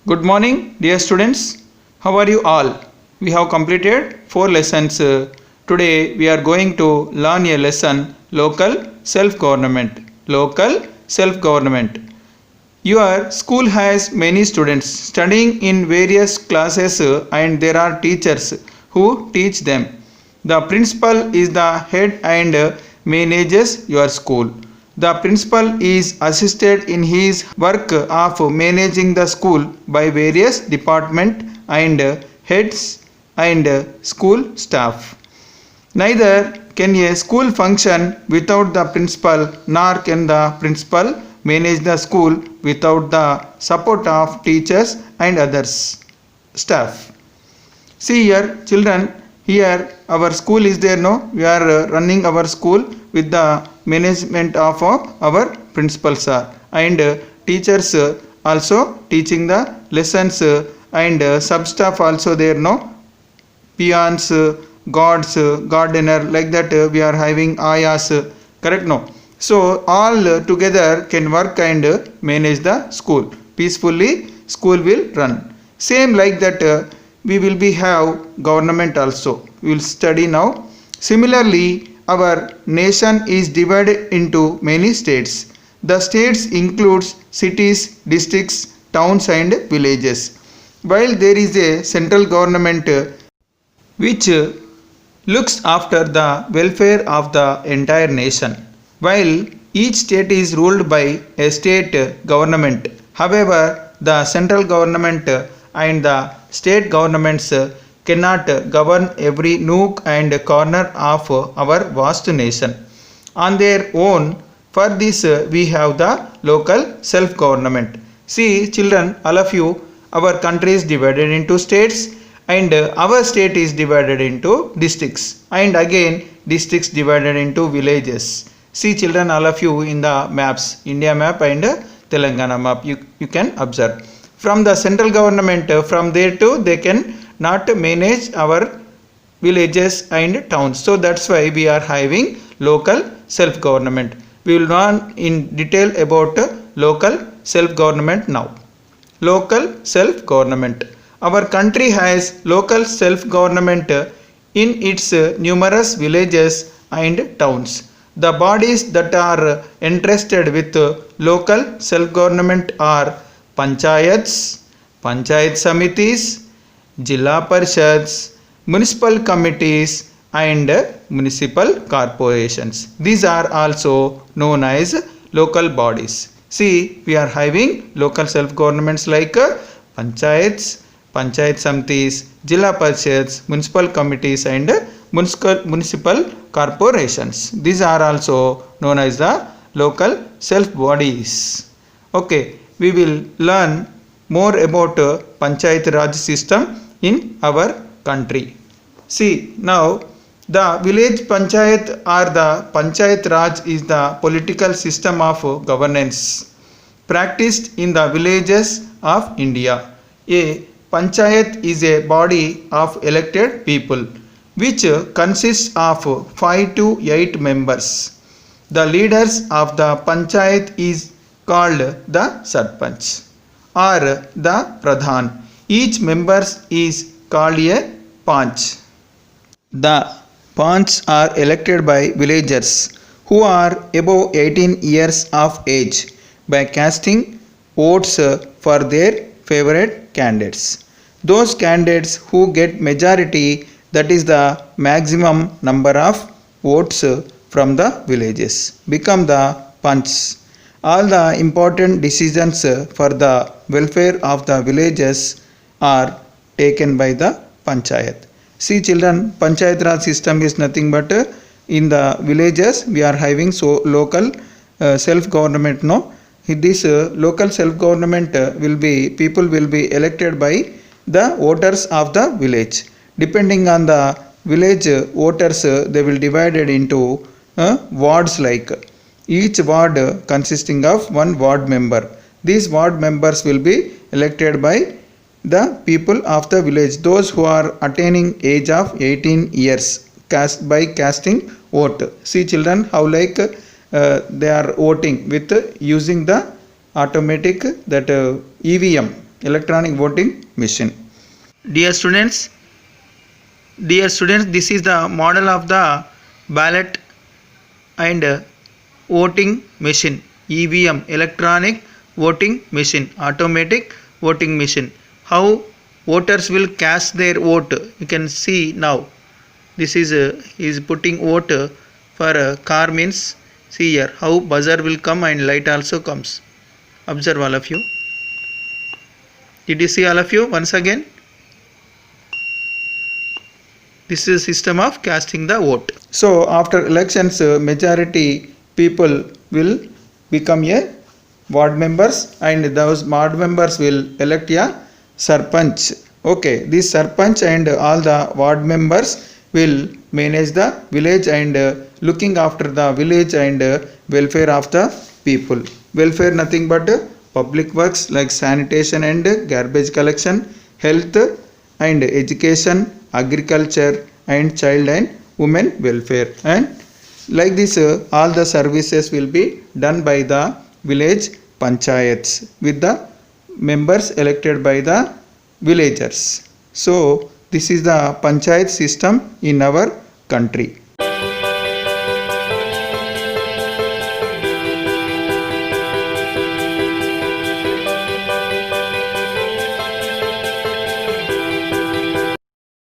Good morning, dear students. How are you all? We have completed 4 lessons. Today we are going to learn a lesson local self-government. Local self-government. Your school has many students studying in various classes and there are teachers who teach them. The principal is the head and manages your school. The principal is assisted in his work of managing the school by various department and heads and school staff. Neither can a school function without the principal, nor can the principal manage the school without the support of teachers and others staff. See here children, here our school is there, no? We are running our school with the management of our principal sir and teachers also teaching the lessons and sub staff also there, no? Peons, gods, gardener, like that we are having ayas, correct, no? So all together can work and manage the school. Peacefully school will run. Same like that we will be have government also. We will study now. Similarly, our nation is divided into many states. The states includes cities, districts, towns and villages. While there is a central government which looks after the welfare of the entire nation, while each state is ruled by a state government. However, the central government and the state governments cannot govern every nook and corner of our vast nation on their own. For this we have the local self-government. See children, all of you, our country is divided into states and our state is divided into districts and again districts divided into villages. See children, all of you in the maps, India map and Telangana map, you can observe. From the central government, from there too they can not manage our villages and towns. So that's why we are having local self-government. We will learn in detail about local self-government now. Local self-government. Our country has local self-government in its numerous villages and towns. The bodies that are entrusted with local self-government are panchayats, panchayat samitis, Jilla Parishads, municipal committees and municipal corporations. These are also known as local bodies. See, we are having local self-governments like panchayats, panchayat samitis, Jilla Parishads, municipal committees and municipal corporations. These are also known as the local self bodies. Okay, we will learn more about Panchayat Raj system in our country. See now, the village panchayat or the Panchayat Raj is the political system of governance practiced in the villages of India. A panchayat is a body of elected people which consists of 5 to 8 members. The leaders of the panchayat is called the sarpanch or the pradhan. Each member is called a panch. The panchs are elected by villagers who are above 18 years of age by casting votes for their favorite candidates. Those candidates who get majority, that is the maximum number of votes from the villages, become the panchs. All the important decisions for the welfare of the villages are taken by the panchayat. See children, Panchayat Raj system is nothing but in the villages we are having so local self-government, no? This local self-government will be, people will be elected by the voters of the village. Depending on the village voters, they will divided into wards, like each ward consisting of one ward member. These ward members will be elected by the people of the village, those who are attaining age of 18 years, by casting vote. See children, how like they are voting with using the automatic that EVM, electronic voting machine. Dear students, this is the model of the ballot and voting machine, EVM, electronic voting machine, automatic voting machine. How voters will cast their vote, you can see now. This is putting vote for car means, see here how buzzer will come and light also comes. Observe all of you. Did you see all of you once again? This is a system of casting the vote. So after elections, majority people will become a ward members, and those ward members will elect a sarpanch. Okay, this sarpanch and all the ward members will manage the village and looking after the village and welfare of the people. Welfare nothing but public works like sanitation and garbage collection, health and education, agriculture and child and women welfare, and like this all the services will be done by the village panchayats with the members elected by the villagers. So this is the panchayat system in our country.